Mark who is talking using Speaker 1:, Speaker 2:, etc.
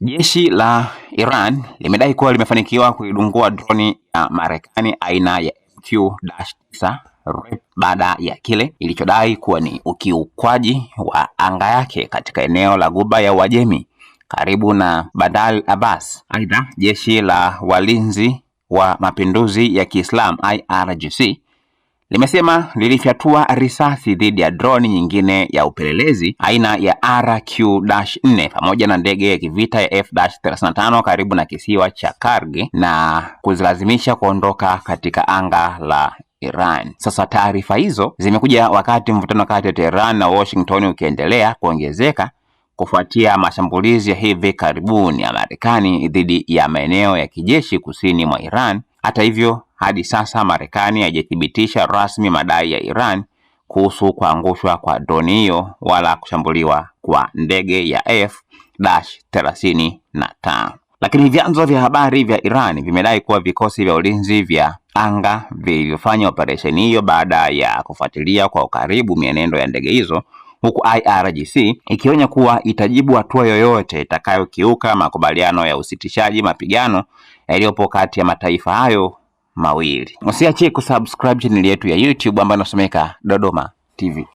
Speaker 1: Jeshi la Iran limedai kuwa limefanikiwa kuidungua droni ya Marekani aina ya MQ-9 baada ya kile ilichodai kuwa ni ukiukwaji wa anga yake katika eneo la Ghuba ya Uajemi karibu na Bandar Abbas. Aidha, jeshi la walinzi wa mapinduzi ya Kiislamu IRGC limesema lilifyatua risasi dhidi ya droni nyingine ya upelelezi aina ya RQ-4 pamoja na ndege ya kivita ya F-35 karibu na kisiwa cha Kargi na kuzilazimisha kuondoka katika anga la Iran. Sasa taarifa hizo zimekuja wakati mvutano kati ya Tehran na Washington ukiendelea kuongezeka kufuatia mashambulizi ya hivi karibuni ya Marekani dhidi ya maeneo ya kijeshi kusini mwa Iran. Hata hivyo, hadi sasa Marekani haijathibitisha rasmi madai ya Iran kuhusu kuangushwa kwa droni hiyo wala kushambuliwa kwa ndege ya F-35. Lakini vyanzo vya habari vya Iran vimedai kuwa vikosi vya ulinzi vya anga vilivyofanya operesheni hiyo baada ya kufuatilia kwa ukaribu mienendo ya ndege hizo, huku IRGC ikionya kuwa itajibu hatua yoyote itakayokiuka makubaliano ya usitishaji mapigano yaliyopo kati ya mataifa hayo mawili. Usiache kusubscribe channel yetu ya YouTube ambayo inasomeka Dodoma TV.